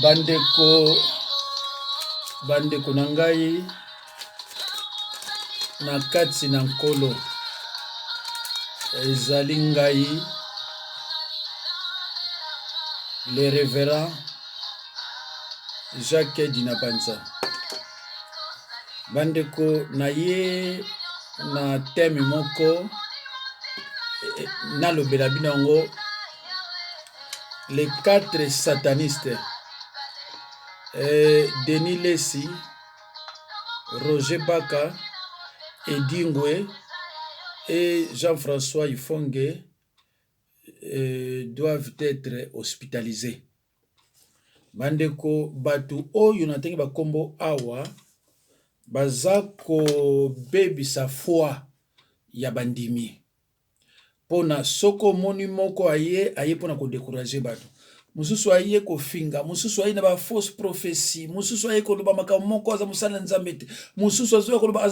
bandeko na ngai na kati na nkolo ezali ngai le révérend Jacques Dinabanza. Bandeko na ye na thème moko na lobela binango les 4 satanistes. Denis Lessi, Roger Baka, Edingwe et Jean-François Ifongue doivent être hospitalisés. Bandeko batu oyo natengi bakombo awa baza ko bebisa foi ya bandimi. Pona soko moni moko aye pona ko décourager batu. Mususu aye ko finga, mususu aye na ba fausse prophétie, mususu aye ko loba makambo moko aza musala nzambe te. Mususu azo ko loba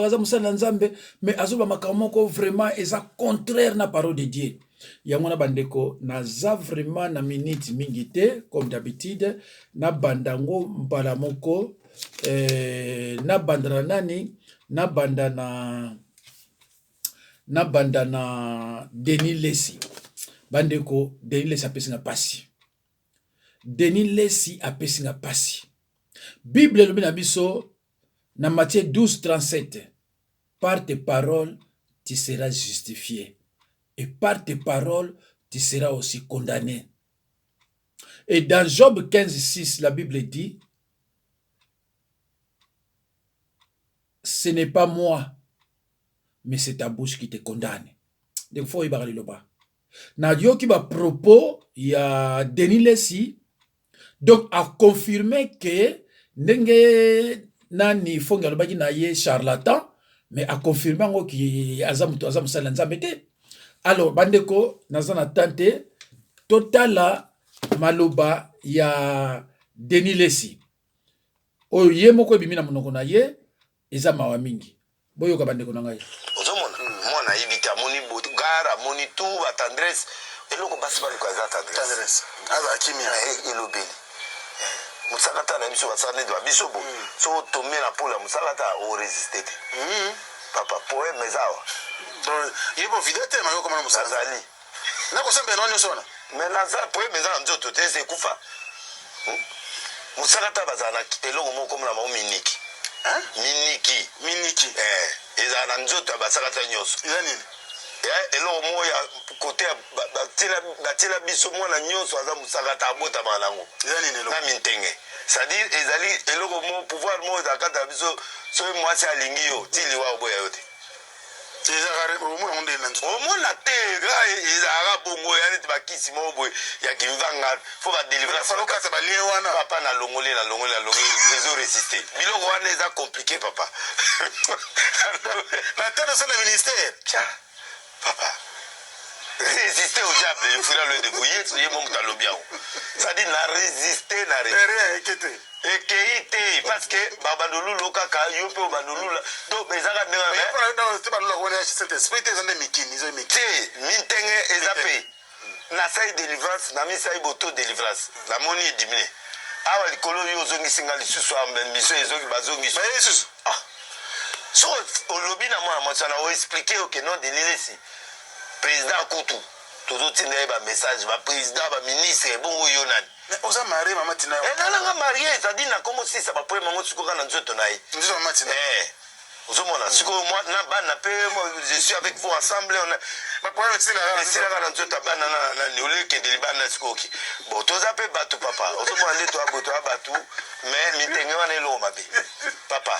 aza musala nzambe mais azo ba makambo moko vraiment eza contraire na parole de Dieu. Yango na bandeko naza vraiment na minute mingi te comme d'habitude na bandango mbala moko na bandana nani na bandana Denis Lessi. Bandeko Denis Lessi apesi na pasi. Denis Lessi apesi na pasi. Bible lobi na biso na Matthieu 12:37. Par tes paroles tu seras justifié et par tes paroles tu seras aussi condamné. Et dans Job 15:6 la Bible dit ce n'est pas moi mais c'est ta bouche qui te condamne. Donc faut y parler là-bas. Na yoki ba propos ya Denis Lessi donc a confirmé que ndenge nani fonga lobaki na ye charlatan mais a confirmé ngo ki azam sala nzambe te. Alors bandeko nazana tante totala maloba ya Denis Lessi oyo ye moko ebimi na monoko na ye eza mawa mingi boyoka bandeko na ngai ozomona mwana yibita moni botugara moni tu ba tendresse eloko basi bali kwa za tendresse aza kimia elobeli musakata na biso basane do biso bo so tomé na pola musakata o résister te papa poème ezawa donc yebo videte mayo kama musazali nako sembe nonyo sona mais na za poème ezala nzoto te se kufa musakata bazana eloko moko na ma miniki miniki ezala nzoto basakata nyoso eza nini eloko mo ya kote batila biso mwana nyonso aza musakata abota malango eza nini eloko na mintenge c'est-à-dire ezali eloko mo pouvoir mo zakata biso so mwasi alingi yo tili wa oboya yote omona te ezalaka bongo yani te bakisi mo boye ya kimvanga fo badelivrance balie wana papa na longole ezo résister biloko wana eza compliqué papa na tano sana ministère papa résister au diable il faut le débrouiller ye mo mutalobi yango c'est-à-dire na résister na rien ekei parce que babandolulu kaka yo mpe obandolula donc ezaka ndenge mitenge eza mpe nasali délivrance na misali boto délivrance namoni edimine awa likolo yo ozongisinga lisusu biso ezongi bazongisa lisusu so olobi na mwana mwasi wana oexplike oke non Denis Lessi président kutu tozotinda ye bamessage baprésident baministre ebongo yo nani oza marié mama tina nalanga marié c'est-à-dire na komo sisa bapoye mango sikoka na nzoto na ye nzoto mama tina ozomona sikoyo mwa na bana mpe je suis avec vous ensemble bapoye esilaka na nzoto bana na neolekendeli bana sikoki bon toza mpe bato papa ozomona nde toaboto ya bato mais mitenge wana eloko mabe papa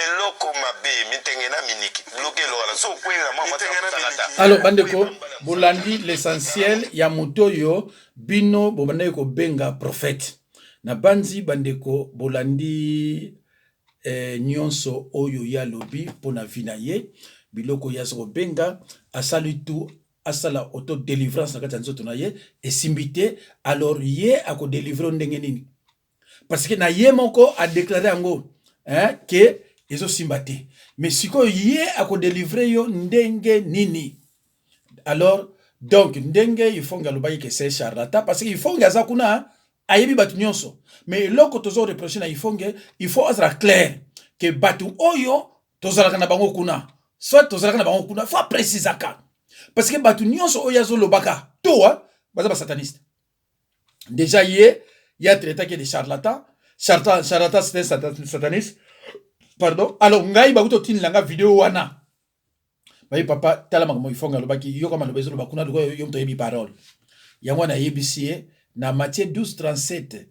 eloko mabe mitenge na miniki bloke eloko na so okwela mwa matakata. Alors bandeko bolandi l'essentiel ya moto yo bino bobandaki kobenga prophète na banzi bandeko bolandi nyonso oyo ya lobi pona vina ye biloko ya so benga asali tu asala auto délivrance na kati ya nzoto na ye esimbite alors ye ako délivrer ndenge nini parce que na ye moko a déclaré yango que ezo simbate mais siko ye ako délivrer yo ndenge nini alors donc ndenge il faut ngaloba que c'est charlatan parce que il faut ngaza kuna ayebi batu nyonso. Mais loko tozo reprocher na il faut être clair que batu oyo tozalaka na bango kuna. Soit tozalaka na bango kuna, faut précisaka. Parce que batu nyonso oyo azolobaka, toi, baza ba sataniste. Déjà hier, il y a traité des charlatans. Charlatan c'est un sataniste. Pardon. Alors ngai bakuto tin langa vidéo wana. Bayi papa tala makambo ifonga lobaki yo kama lobezo lobakuna loko yo mto yebi parole. Yango na yebisie na Matthieu 12:37.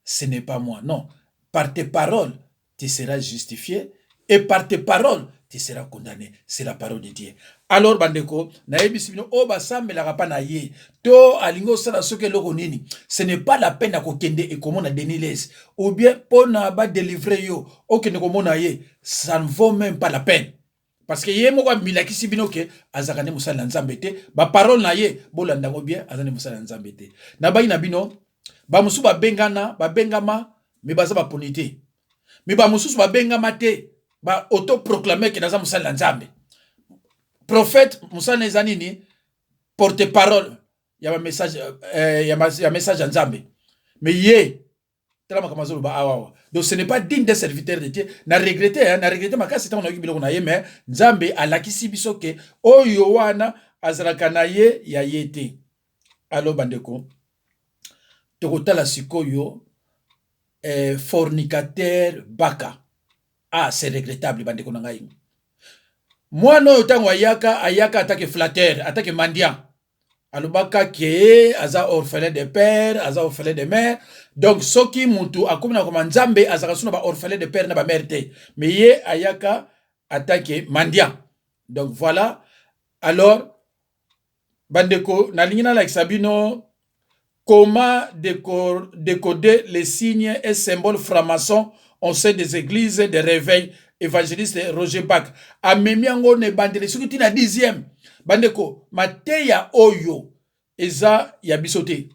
Ce n'est pas moi. Non. Par tes paroles, tu seras justifié et par tes paroles, tu seras condamné. C'est la parole de Dieu. Alors bandeko, na yebisi bino o basambelaka pa na ye. To alingo sala soke loko nini. Ce n'est pas la peine à kokende et komona deniles ou bien pona ba délivrer yo okende komona ye. Ça ne vaut même pas la peine. Parce que ye moko milakisi bino ke azakane musala nzambe te, ba parole na ye bolandango bien azane musala nzambe te. Na bayi na bino ba musu ba bengana, ba bengama mais baza ba ponité. Mais ba musu ba bengama te, ba auto proclamer ke naza musala nzambe. Prophète musala nezanini porte parole ya ba message ya message nzambe. Mais ye tellement comme azolo ba awa. Donc ce n'est pas digne des serviteurs de Dieu. Na regretter ma kasi tant on a eu biloko na ye mais nzambe alakisi biso ke oyo wana azalaka na ye ya yete. Alors bandeko tokotala sikoyo fornicateur baka. Ah, c'est regrettable bandeko na ngai. Moi no tango ayaka attaque flatteur, attaque mendiant. Alobaka ke aza orphelin de père, aza orphelin de mère. Donc soki muntu akomina koma nzambe azaka suna ba orphelin de père na ba mère te. Mais ye ayaka attaque mendiant. Donc voilà. Alors bandeko na lingina like sabino comment décoder les signes et symboles francs-maçons au sein des églises de réveil évangéliste Roger Bach. Amemiango ne bandele soki tina 10e. Bandeko mateya oyo eza ya bisote.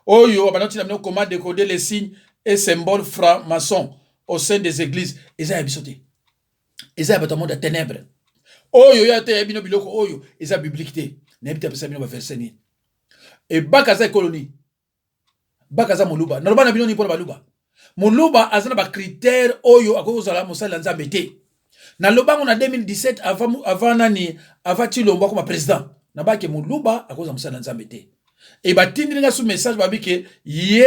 Oyo abanoti na comment décoder les signes et symboles francs-maçons au sein des églises eza ya bisote. Eza ya bato monde de ténèbres. Oyo ya te ya bino biloko oyo eza biblique te. Na bita pesa bino ba verset ni. Et bakaza colonie. Bakaza moluba. Na loba na bino ni pona baluba. Moluba azana ba critère oyo akozala mosala nzambe te. Na lobango na 2017 avant nani avant Chilombo comme président. Na ba ke moluba akozala mosala nzambe te. Et batindi nga sous message babi ke ye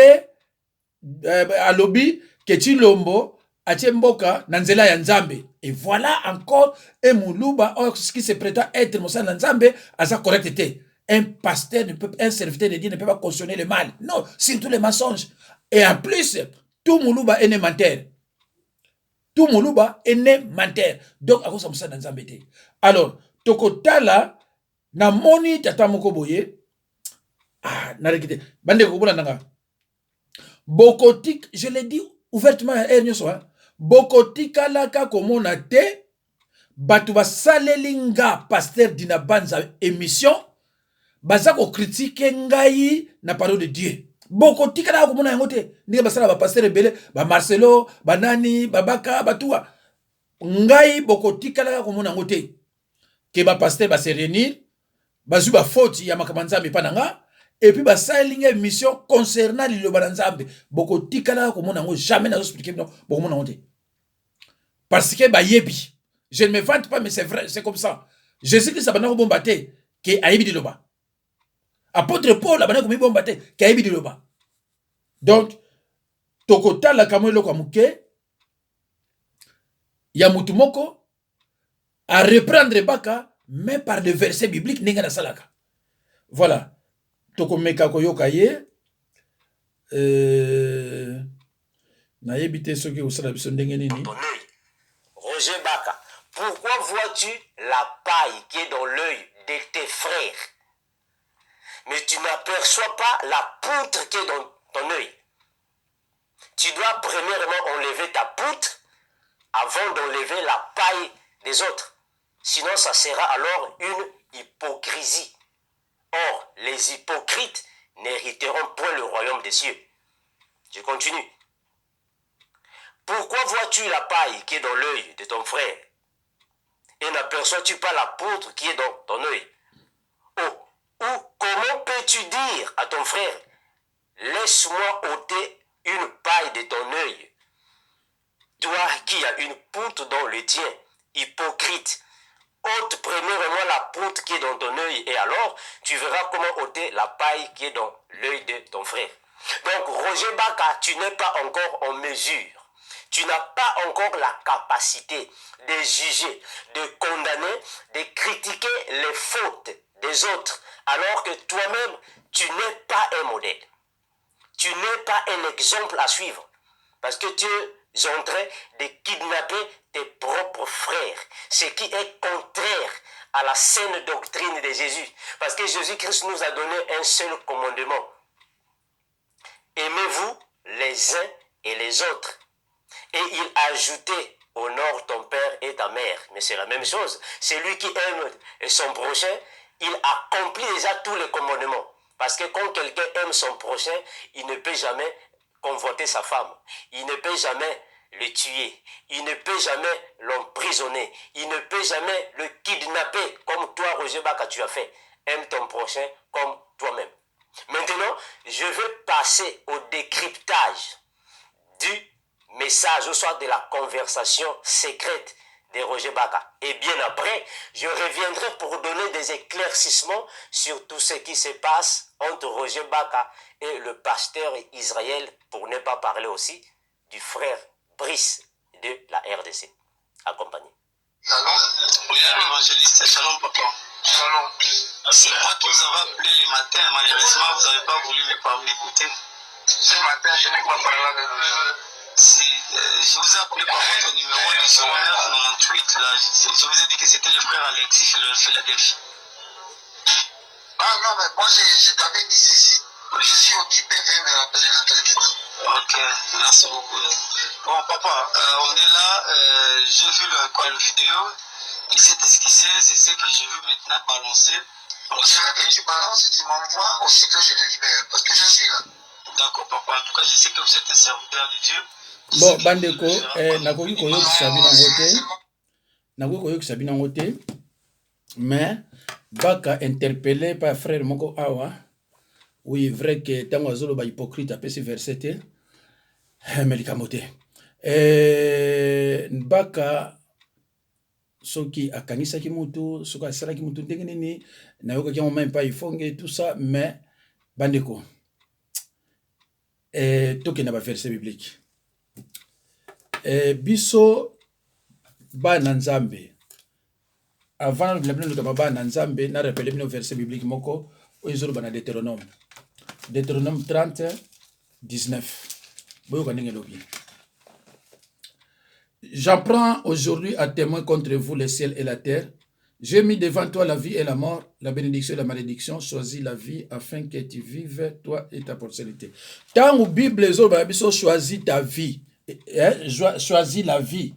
alobi ke Chilombo atie mboka na nzela ya nzambe. Et voilà encore un moluba ce qui se prétend être mosala nzambe asa correct te. Un pasteur ne peut, un serviteur de Dieu ne peut pas cautionner le mal. Non, surtout les mensonges. Et en plus, tout moulouba est né menteur. Tout moulouba est né menteur. Donc, à cause de ça, dans Zambété. Alors, tokotala, na moni tata moko boye. Ah, na rekite. Bande kobola nanga. Bokotik, je l'ai dit ouvertement à Ernyoso, bokotika laka komona te, batu ba salelinga pasteur dina banza émission, bazako critiquer ngai na parole de Dieu. Boko tikala ko mona yangote ndika basala ba pasteur rebelle ba Marcelo ba nani babaka batua ngai boko tikala ko mona yangote ke ba pasteur ba se réunir bazu ba faute ya makamanzambe pananga et puis ba salinga mission concernant liloba nzambe boko tikala ko mona yango jamais na expliquer non boko mona yangote parce que ba yebi je ne me vante pas mais c'est vrai c'est comme ça Jésus-Christ a bana ko bombaté ke ayebi liloba. Apôtre Paul a bana ko bombaté ke ayebi liloba. Donc tokota la kamwe loko muke ya mutu moko à reprendre baka mais par des versets bibliques ninga na salaka. Voilà. Toko meka ko yoka ye na yebite soki osala biso ndenge nini. Roger Baka, pourquoi vois-tu la paille qui est dans l'œil de tes frères, mais tu n'aperçois pas la poutre qui est dans ton œil? Tu dois premièrement enlever ta poutre avant d'enlever la paille des autres. Sinon, ça sera alors une hypocrisie. Or, les hypocrites n'hériteront point le royaume des cieux. Je continue. Pourquoi vois-tu la paille qui est dans l'œil de ton frère et n'aperçois-tu pas la poutre qui est dans ton œil? Oh, ou comment peux-tu dire à ton frère, laisse-moi ôter une paille de ton œil. Toi qui as une poutre dans le tien, hypocrite, ôte premièrement la poutre qui est dans ton œil, et alors tu verras comment ôter la paille qui est dans l'œil de ton frère. Donc Roger Baka, tu n'es pas encore en mesure. Tu n'as pas encore la capacité de juger, de condamner, de critiquer les fautes des autres, alors que toi-même, tu n'es pas un modèle. Tu n'es pas un exemple à suivre. Parce que tu es en train de kidnapper tes propres frères. Ce qui est contraire à la saine doctrine de Jésus. Parce que Jésus-Christ nous a donné un seul commandement. Aimez-vous les uns et les autres. Et il a ajouté, honore ton père et ta mère. Mais c'est la même chose. Celui qui aime son prochain, il accomplit déjà tous les commandements. Parce que quand quelqu'un aime son prochain, il ne peut jamais convoiter sa femme. Il ne peut jamais le tuer. Il ne peut jamais l'emprisonner. Il ne peut jamais le kidnapper comme toi, Roger Baka, tu as fait. Aime ton prochain comme toi-même. Maintenant, je vais passer au décryptage du message, ou soit de la conversation secrète de Roger Baka. Et bien après, je reviendrai pour donner des éclaircissements sur tout ce qui se passe entre Roger Baka et le pasteur Israël, pour ne pas parler aussi du frère Brice de la RDC. Accompagné. Shalom. Oui, évangéliste, shalom papa. Shalom. C'est moi qui vous avais appelé le matin, malheureusement vous n'avez pas voulu m'écouter. Ce matin, je n'ai pas parlé avec vous. Si, je vous ai appelé par votre numéro de 0998, là, je vous ai dit que c'était le frère Alexis de Philadelphie. Ah non, mais moi je t'avais dit ceci. Je suis occupé, viens me rappeler dans quelques temps. Ok, merci beaucoup. Bon, papa, on est là, j'ai vu la vidéo, il s'est excusé, c'est ce que j'ai vu maintenant balancer. Donc, je veux que tu balances et tu m'envoies aussi que je le libère, parce que je suis là. D'accord, papa, en tout cas, je sais que vous êtes un serviteur de Dieu. Bon, bandeko, nakoki koyokisa bino yango te, mais Baka interpellé par frère moko awa. Oui, vrai que tango azoloba hypocrite apesi verset te, mais likambo te. Baka soki akanisaki mutu, soki asalaki mutu ndenge nini, nayokaki yango même pas ifonge tout ça, mais bandeko, tokenda ba verset biblique. Biso bana nzambe avant la Bible nous bana nzambe na rappelé bino verset biblique moko oyezolo bana Deutéronome 30 19 boyo kanenge lobi. J'apprends aujourd'hui à témoin contre vous le ciel et la terre. J'ai mis devant toi la vie et la mort, la bénédiction et la malédiction. Choisis la vie afin que tu vives, toi et ta postérité. Tant que la Bible choisis ta vie, choisis la vie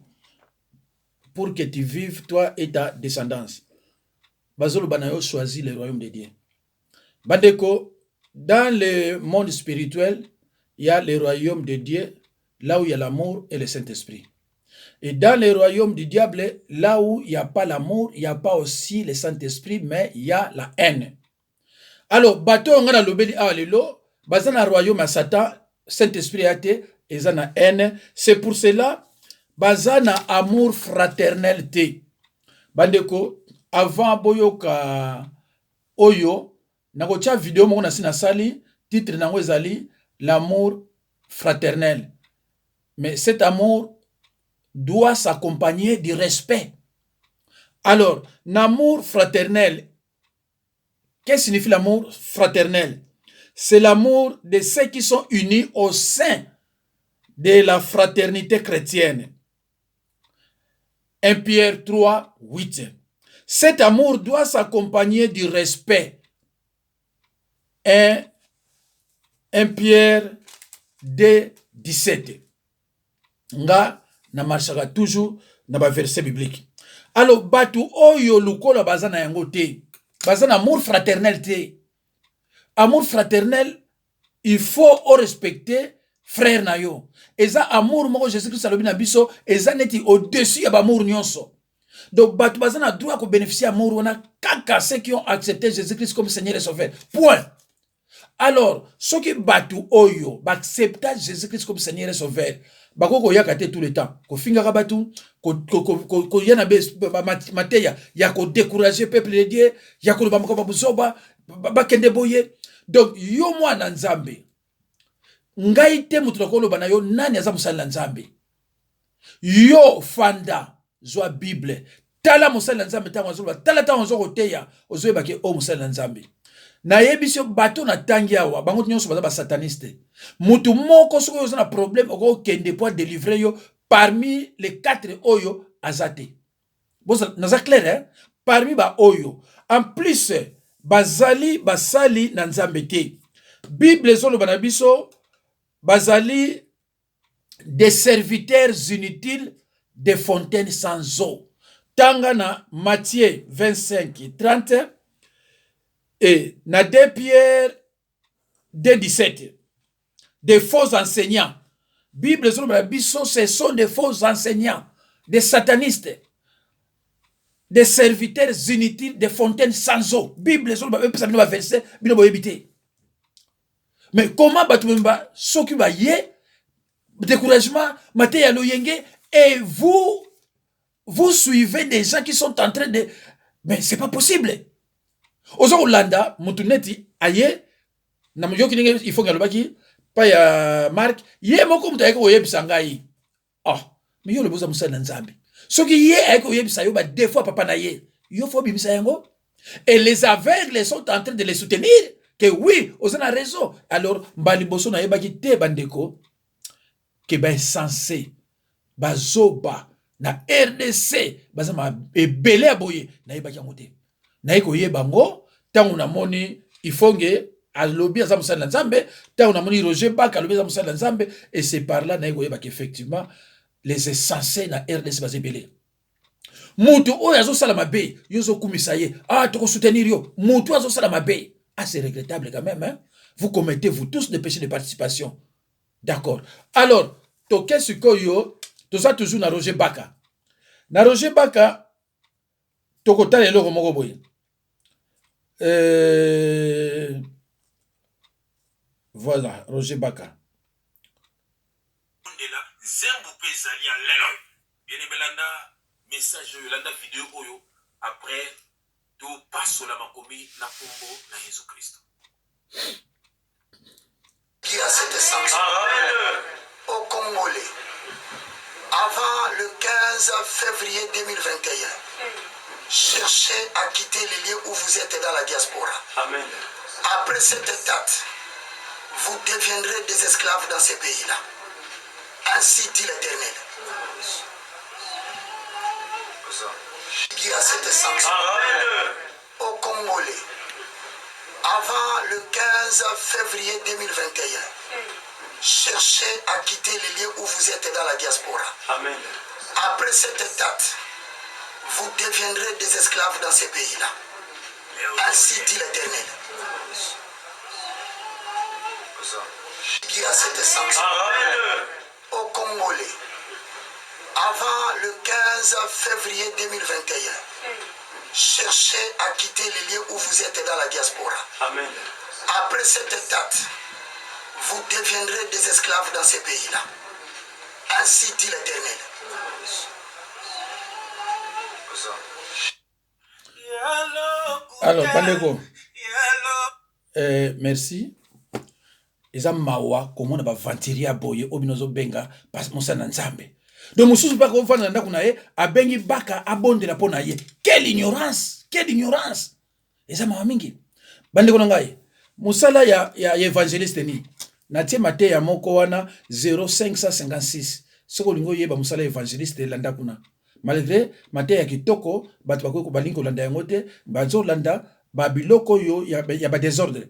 pour que tu vives, toi et ta descendance. Bazolo Banayo choisit le royaume de Dieu. Badeko, dans le monde spirituel, il y a le royaume de Dieu, là où il y a l'amour et le Saint-Esprit. Et dans le royaume du diable, là où il n'y a pas l'amour, il n'y a pas aussi le Saint-Esprit, mais il y a la haine. Alors, bateau on a lobeli alelo, bazana royaume à Satan, Saint-Esprit a été, et zana haine. C'est pour cela, bazana amour fraternel te. Bandeko, avant boyoka oyo, nakocha vidéo mon na sali, titre nango ezali l'amour fraternel. Mais cet amour doit s'accompagner du respect. Alors, l'amour fraternel, qu'est-ce que signifie l'amour fraternel? C'est l'amour de ceux qui sont unis au sein de la fraternité chrétienne. 1 Pierre 3, 8. Cet amour doit s'accompagner du respect. 1 Pierre 2, 17. Nga na marchera toujours dans le verset biblique. Alors, batu oyo lukola bazana yango te. Bazana amour fraternel te. Amour fraternel, il faut respecter frère na yo. Eza amour moko Jésus-Christ alobi na biso, eza neti au-dessus ya amour nyonso. Donc, batu bazana droit ko bénéficier amour wana kaka ceux qui ont accepté Jésus-Christ comme Seigneur et Sauveur. Point. Alors, ceux qui battent oyo, acceptent Jésus-Christ comme Seigneur et Sauveur, bakoko yakate tout le temps. Ko finga kabatu, ko yana mateya, ya ko décourager peuple de Dieu, ya ko bamako babuzoba, bakende boye. Donc yo mwana nzambe. Ngai te mutu nakolo bana yo nani aza musala nzambe. Yo fanda zwa Bible. Tala musala nzambe tango zoba, tala tango zoko teya, ozoe bake o musala nzambe. Na yebisio bato na tangi awa bango nyonso baza ba sataniste mutu moko soko yo na problème oko kende po délivrer yo parmi les 4 oyo azate boza naza clair hein parmi ba oyo en plus bazali basali na nzambe te Bible zolo bana biso bazali des serviteurs inutiles des fontaines sans eau tanga na Matthieu 25:30 et na 2 Pierre 2:17, des faux enseignants. Bible sur la Bible, ce sont des faux enseignants, des satanistes, des serviteurs inutiles, des fontaines sans eau. Bible sur la verset, mais comment batumba s'occupe yé découragement, maté ya loyenge et vous suivez des gens qui sont en train de, mais c'est pas possible. Ozo Hollanda, mutuneti aye na mjoki ninge il faut ngalobaki pa ya Mark ye moko mutayeka oyebisa ngai mais yo le boza musala nzambe soki ye ayeka oyebisa yo ba deux fois papa na ye yo faut bimisa yango et les aveugles sont en train de les soutenir que oui oza na raison alors mbali boso na yebaki te bandeko que ba censé bazoba na RDC bazama ebele aboye na yebaki yango te na yeko yebango tango na moni ifonge alobi aza musala nzambe tango na moni Roger Baka alobi aza musala nzambe et c'est par là na yeko yeba qu'effectivement les essentiels na RDC bazebele mutu oyo azo sala mabe yozo kumisa ye toko soutenir yo mutu azo sala mabe c'est regrettable quand même hein vous commettez vous tous des péchés de participation d'accord alors toke sikoyo toza toujours na Roger Baka tokotala eloko moko boye voilà Roger Baka Zembo pezali ya lelo bien belanda message yolanda vidéo oyo après to pasola makomi na kombo na Jésus Christ qui a cette sanction au Congolais avant le 15 février 2021 cherchez à quitter les lieux où vous êtes dans la diaspora. Amen. Après cette date, vous deviendrez des esclaves dans ces pays-là. Ainsi dit l'Éternel. Il y a cette sanction au Congolais. Avant le 15 février 2021, cherchez à quitter les lieux où vous êtes dans la diaspora. Amen. Après cette date, vous deviendrez des esclaves dans ces pays-là. Ainsi dit l'Éternel. Il y a cette sanction au Congolais. Avant le 15 février 2021, cherchez à quitter les lieux où vous êtes dans la diaspora. Amen. Après cette date, vous deviendrez des esclaves dans ces pays-là. Ainsi dit l'Éternel. Alors, bandeko, merci. Eza mawa comment on va ventiria boye obinozo benga pas mosana nzambe. Donc mususu pas ko fana ndako na ye abengi baka abondela pona ye. Quelle ignorance, quelle ignorance. Eza mawa mingi. Bandeko ngai, musala ya évangéliste ni. Na tie mate ya moko wana 0556. Soko lingo yeba musala évangéliste landa kuna. Malgré mate ya kitoko batu bakoki kobalinga landa yango te bazo landa babiloko yo ya ba désordre.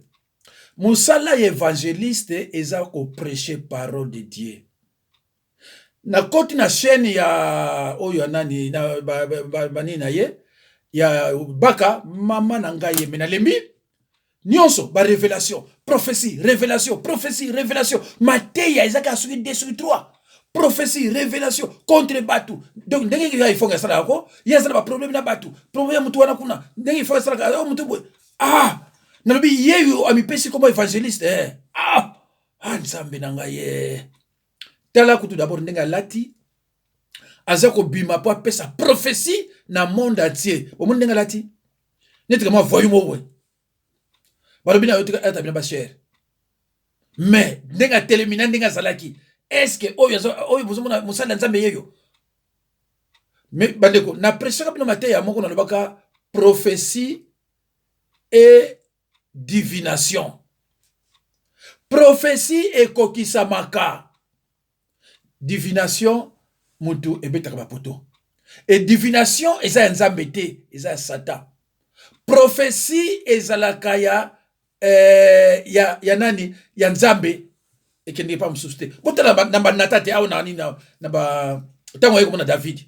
Musala évangéliste eza ko prêcher parole de Dieu. Na koti na chaîne ya oyo nani na bani na ye ya baka mama na ngai mena lembi nyonso ba révélation prophétie révélation mateya ezaka suki 2 sur 3 prophétie révélation contre batu donc ndenge il faut que ça là ko yesa ba problème na batu problème mutu wana kuna ndenge il faut que ça là mutu boy nalobi yeyo amipesi comme évangéliste nzambe na ngai tala kutu d'abord ndenge alati aza kobima po apesa prophétie na monde entier omoni ndenge alati neti kama voyu moko balobi na yo ata bina basher mais ndenge atelemi na ndenge azalaki est-ce que oyo bozomona mosala nzambe yeyo mais bandeko na pression bino mateya ya moko nalobaka prophétie et divination. Prophétie ekokisamaka. Divination mutu ebetaka bapoto. Et divination eza nzambe te, eza Satan. Prophétie ezalaka ya nani ya nzambe ekende pa mususu te. Botala na banata te awo nani na ba tango yeko mona David.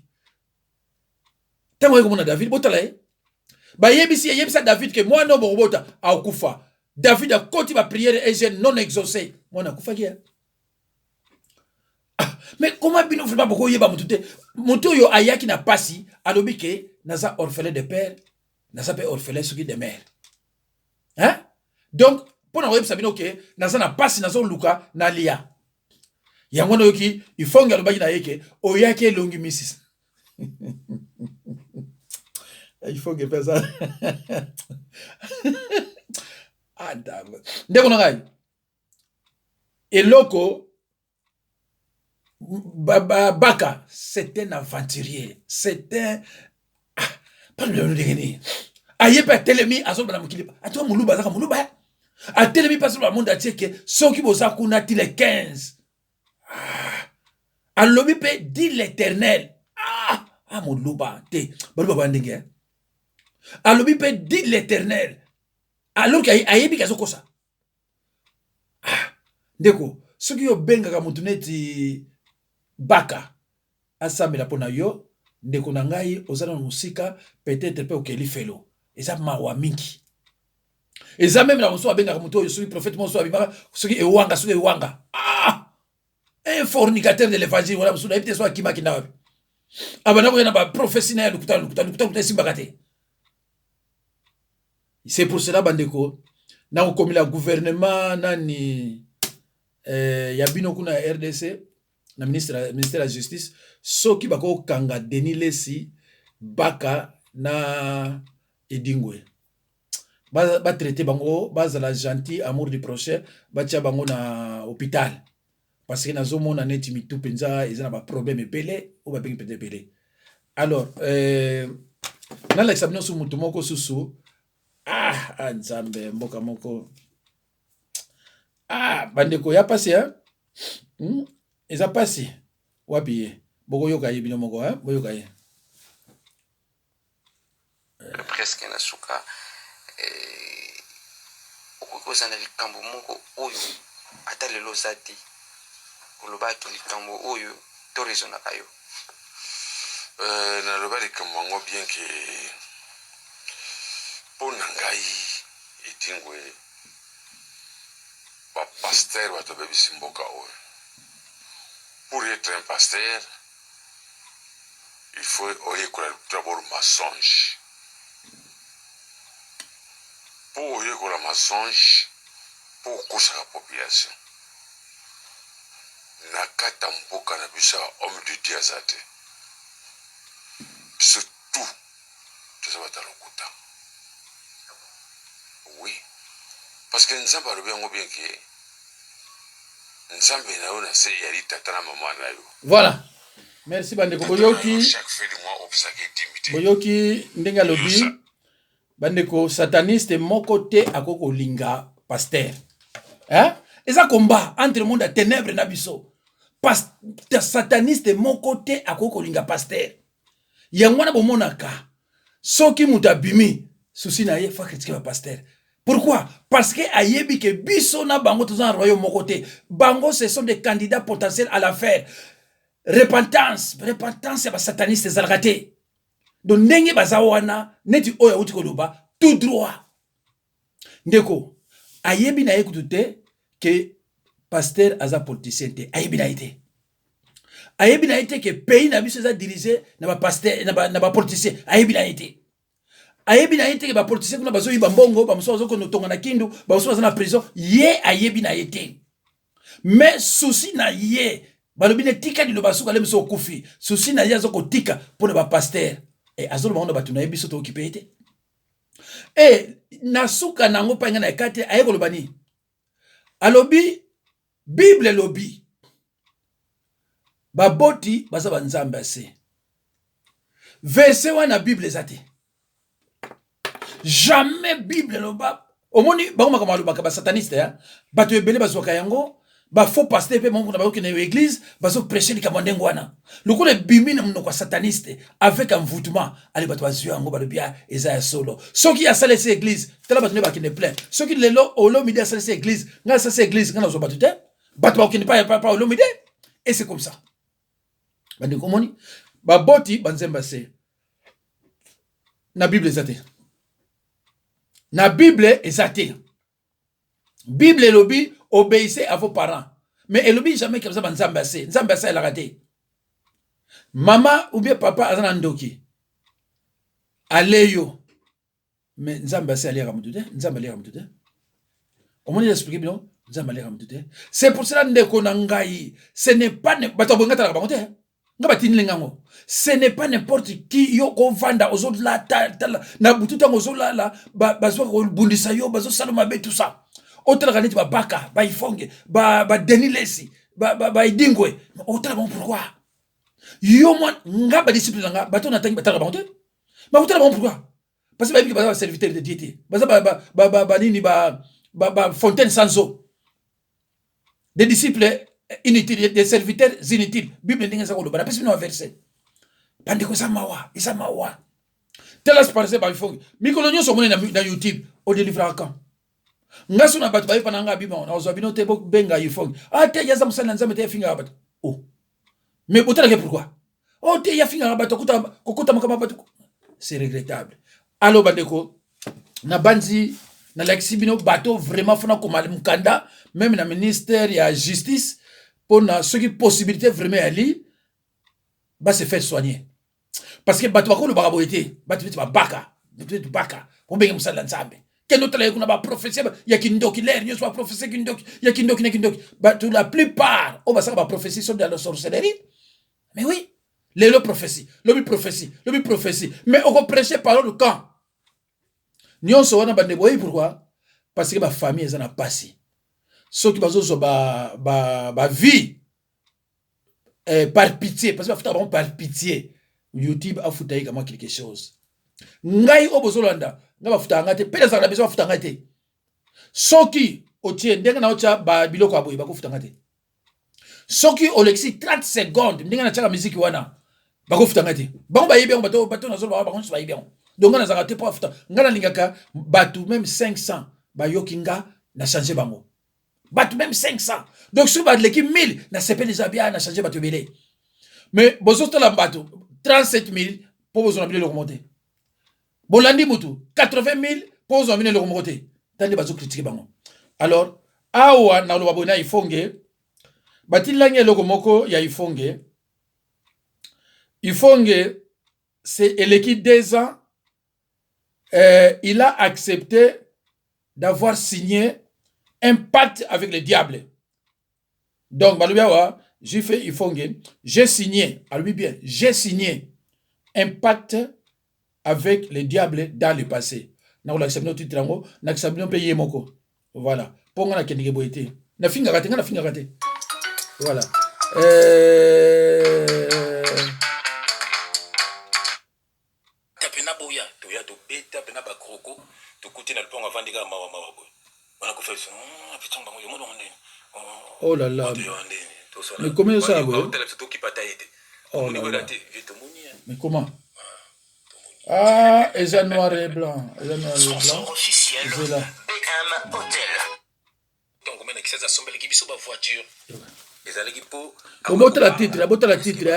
Tango yeko mona David botala ba yebisa David que moi no bobota akufa. David a koti ba prière et non exaucé. Moi na kufa kia. Mais comment bino vraiment beaucoup yeba mutute. Mutu yo ayaki na pasi alobi ke naza orphelin de père, naza pe orphelin soki de mère. Hein? Donc pour na yebisa bino ke naza na pasi nazo luka na lia. Yango no yoki il faut ngalobaki na yeke oyaki longi misis. Il faut que fasse ça. Ah, d'accord. Ndeko nangai. Et loko Baka, c'est un aventurier. C'est un pas le dégéné. Aye pa telemi azo bana mukili. Ato muluba zaka muluba. A telemi pas sur le monde entier que soki boza kuna ti les 15. A lobi pe dit l'Éternel. Muluba te. Baluba bandenge. Alobi pe dit l'Éternel. Alors qu'ayebi kazo kosa. Ndeko, soki yo benga mutuneti Baka asambela pona yo ndeko na ngai ozana musika peut-être pe okeli felo. Eza mawa mingi. Eza même na muso benga muto yo soki prophète muso abimaka soki ewanga. Un fornicateur de l'évangile wala muso na ebite so akima kinawapi. Abana ko na ba prophétie na lukuta simbakate. C'est pour cela bandeko na komi la gouvernement nani yabino kuna RDC na ministère de la justice soki bako kanga Denis Lesi Baka na Edingwe ba traiter bango baza la gentil amour du prochain ba tia bango na hôpital parce que nazo mona neti mitu penza ezana ba problème epele ou ba bengi pete epele. Alors na l'examen sur mutu moko susu nzambe mboka moko bandeko ya pasi eza pasi wapi boko yoka ye bino moko boyoka ye presque na suka okokoza na likambo moko oyo ata lelo zati olobaki likambo oyo to raisonnaka yo naloba likambo yango bien ke mpo na ngai Edingwe bapaster bato bebisi mboka oyo. Pour être un pasteur, il faut d'abord mensonge. Pour oyekola mensonge, pour kosa la population. Nakata mboka na bisa homme de Dieu azate. Biso tout, tout ça va lokuta. Oui. Parce que nous avons bien que voilà. Merci bandeko boyoki. Boyoki ndenga lobi. Bandeko sataniste moko te akoko linga pasteur. Hein? Eza combat entre le monde à ténèbres na biso. Sataniste moko te akoko linga pasteur. Yangwana bomonaka. Soki mutabimi souci na ye fa critiquer pasteur. Pourquoi? Parce que ayebi ke biso na bango tous en royaume mokote. Bango ce sont des candidats potentiels à l'affaire. Repentance ya ba sataniste zalgate. Donc ndenge bazawana neti oya uti koloba tout droit. Ndeko ayebi na ekutute que pasteur aza politicien te. Ayebi na ite. Ayebi na ite que pays na biso za dirigé na ba pasteur na ba politicien. Ayebi na ite. ayebi na yete ba politicien kuna bazo yiba mbongo ba muso ko notonga na kindu ba muso na prison ye ayebi na yete mais souci na ye balobi ne tika dilo basuka le muso kufi souci na ye azoko tika pour ba pasteur et azolo bango batu na yebi soto okipete et nasuka nango panga na ekate ayeko lobani alobi Bible lobi baboti baza banzambe ase verset wana Bible ezate jamais Bible loba omoni bango makamalo ba sataniste ya bato ebele bazwaka yango ba faux pasteur pe mongo na ba okene église bazo prêcher likamwandengo wana lokole bimi na mnoko sataniste avec un voûtement ali bato bazwa yango balobia eza solo soki ya salese église tala bato ne ba kine plein soki lelo olomide ya salese église nga salese église nga zo bato te bato ba okene pas olomide et c'est comme ça bandi komoni ba boti banzemba se na Bible ezate na Bible ezate Bible lobi obéissez à vos parents mais elobi jamais comme ça banzamba ase nzamba ase la raté maman ou bien papa azana ndoki aleyo mais nzamba ase alera mutude nzamba alera mutude omoni expliquer bien nzamba alera mutude c'est pour cela ndeko na ngai ce n'est pas bato bongata la bangote nga batini ngango ce n'est pas n'importe qui yo ko vanda ozola na bututa ozola bazwa ko bundisa yo bazo saloma be tout ça otala kaneti ba baka ba ifonge ba denilesi ba idingwe otala bon pourquoi yo moi nga ba discipline nga bato na tangi batala bangote ba otala bon pourquoi parce que ba bibi ba serviteur de diété baza ba nini ba fontaine sans eau des disciples inutiles des serviteurs inutiles Bible ndinga sa ko loba na pesi no verset bande ko sa mawa isa mawa tela sparse ba ifonge mikolo nyoso mone na YouTube au délivrer quand ngaso na bato bayipa nanga bima na ozwa bino te benga ifonge ate yaza musana nzambe te finga bato oh mais botala ke pourquoi oh te ya finga bato kuta makama bato c'est regrettable allo bandeko na banzi na lexi bino bato vraiment fona komala mukanda même na ministère ya justice pour na ce qui possibilité vraiment ali ba se faire soigner parce que bato bakolo bakaboyete bato ba baka on benga musala nzambe kendo tala kuna ba prophétie ya kindoki l'air nyo soit prophétie kindoki ya kindoki na kindoki ba tout la plupart on va ça ba prophétie sont dans la sorcellerie mais oui le prophétie mais on va prêcher parole de quand nyo so wana bande boyi pourquoi parce que ba famille ezana passé ceux qui bazo ba vie par pitié parce que ba futa par pitié YouTube a futa comme quelque chose ngai obozolanda ngaba futa ngate pele za besoin futa ngate soki otie ndenga na ocha ba biloko aboyi ba kufuta ngate soki olexi 30 secondes ndenga na chaka musique wana ba kufuta ngate bango ba yibe bato na zo ba bango ba yibe donc na za ngate pa futa ngana lingaka batu même 500 ba yokinga na changer bango batu même 500 donc sur ba leki 1000 na sepe déjà bien na changer batu belé mais bozoto la batu 37000 pour besoin de le remonter bolandi mutu 80000 pour besoin de le remonter tandi bazo critiquer bango alors awa na lo babona ifonge batilange loko moko ya ifonge c'est eleki 2 ans il a accepté d'avoir signé un pacte avec le diable. Donc, j'ai fait ifonge, j'ai signé, à lui bien, j'ai signé un pacte avec le diable dans le passé. Na ola accepté notre titre, na accepté payer moko. Voilà. Ponga na kendige boité. Na finga raté. Voilà. Tapena boya, toya to beta pena ba kroko, to kuti na luponga vandika mawa boy. Wana ko fait ça. Putain bango yo mono ndeni. Oh là là. Mais comment ça va? Oh là là. Mais comment? Ah, et ça noir et blanc. Sponsor officiel BM Hotel. Donc on a accès à son bel qui biso ba voiture. Les allégués pour bota la titre.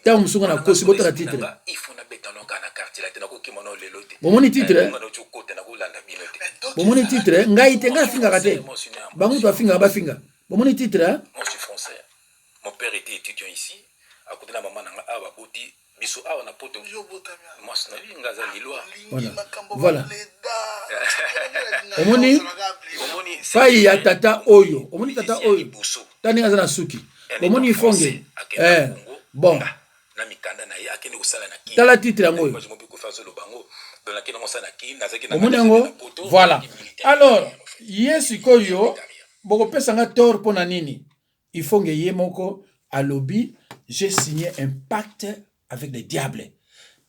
Ta musunga na kosi bota la titre. Il faut na beta no kana carte la tena ko kimono lelote. Bomoni titre. Bomoni titre ngai tenga finga kate. Bangu to finga ba finga. Bomoni titre. Moi je suis français. Mon père était étudiant ici. À côté de la maman nanga aba boti biso awa na poto mwasi na linga za lilwa Voilà. Omoni fai ya tata oyo. Omoni tata oyo. Tani ngaza na suki. Omoni ifonge. Bon. Na mikanda na ye akende kosala na ki. Tala titre yango. Omoni yango. Voilà. Alors, yesu koyo boko pesa nga tort pona nini. Ifonge ye moko alobi j'ai signé un pacte avec les diables.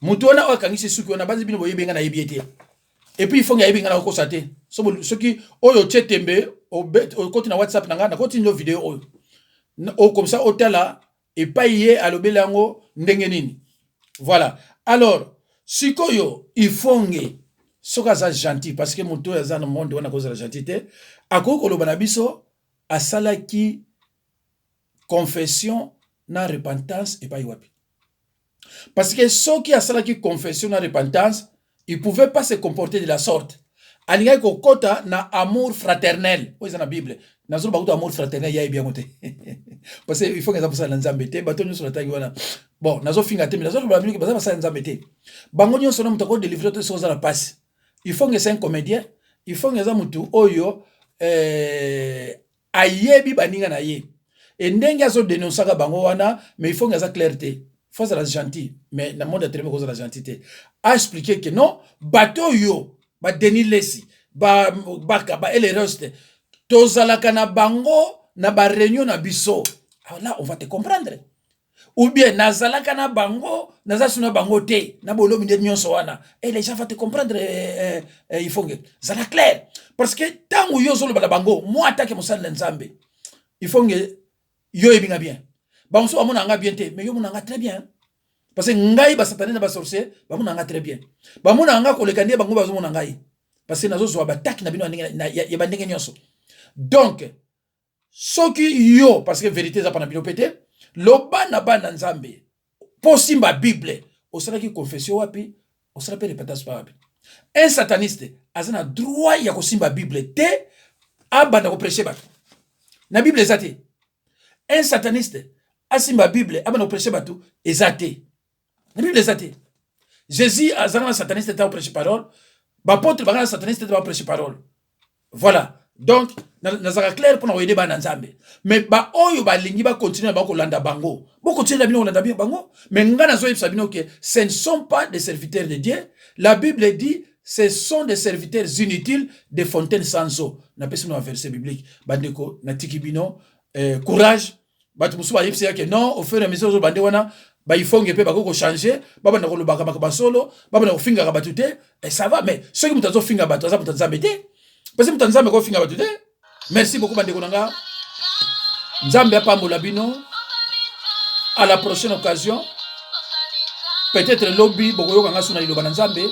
Mutona okangisi suki ona bazi bino boyebenga na yebiete. Et puis ifonge yebenga na okosate. So qui oyo tchetembe o koti na WhatsApp nanga na koti no vidéo oyo. O comme ça otala et pas yé alobela ngo ndenge nini. Voilà. Alors, sikoyo ifonge soka za gentil parce que muto ya za no monde wana cause la gentillité. Akoko loba na biso asala ki confession na repentance et pas wapi. Parce que ceux qui a cela qui confession na repentance, ils pouvaient pas se comporter de la sorte. Alinga ko kota na amour fraternel. Oui, c'est dans la Bible. Na zo ba amour fraternel ya bien côté. Parce que il faut que ça pour nzambe te, bato nyo la tangi wana. Bon, nazo finga te, mais nazo ba Bible que ça ça nzambe te. Bango nyo sono mutako délivrer tout ça la passe. Il faut que c'est un comédien, il faut que ça mutu oyo ayebi baninga na ye. Et ndenge azo dénoncer bango wana, mais il faut que ça clarté. Faut ça la gentil, mais na monde très cause la gentillité. A expliqué que non, bateau yo, ba Denis Lesi, ba ele reste. Tozalaka na bango na ba réunion na biso. Alors là, on va te comprendre. Ou bien nazalaka na bango, nazasuna bango te, na bolo minde nyonso wana. Et les gens vont te comprendre il faut que ça la clair parce que tant yo zolo ba bango, moi attaque mo sala nzambe. Il faut que yo ebinga bien. Ba on so amona nga bien te, mais yo mona nga très bien. Parce que ngai ba satané na ba sorcier, ba mona nga très bien. Ba mona nga ko lekandi bango ba zo mona ngai. Parce que nazo zo ba tak na bino ya bandenge nyonso. Donc soki yo parce que vérité za pa na bino pété, loba na ba na nzambe. Posimba Bible, o sala ki confession wapi, o sala pe répétation wapi. Un sataniste azana droit ya ko simba Bible te abanda ko prêcher bato. Na Bible ezate. Un sataniste asimba Bible abanda ko prêcher bato ezate. Na Bible ezate. Jésus azana sataniste ta prêcher parole, ba apôtre ba sataniste ta prêcher parole. Voilà. Donc nazaka clair pour na ba nzambe. Mais ba oyo ba lingi ba continuer ba ko landa bango. Bo continuer bino landa bango, mais ngana zo yebisa bino que ce ne sont pas des serviteurs de Dieu. La Bible dit ce sont des serviteurs inutiles des fontaines sans eau. Na pesi no verset biblique. Bandeko na tikibino courage. Ba tumusu ba yebisa que non au fur et à mesure zo bande wana ba ifonge pe ba ko changer, ba bana ko lobaka ba solo, ba bana ko finga ka batute et ça va mais ceux qui mutazo finga bato za mutazo mbete. Parce que mtanzambe ko finga batute. Merci beaucoup bandeko nanga. Nzambe apambola bino. À la prochaine occasion. Peut-être lobby boko yoka nga suna liloba na Nzambe.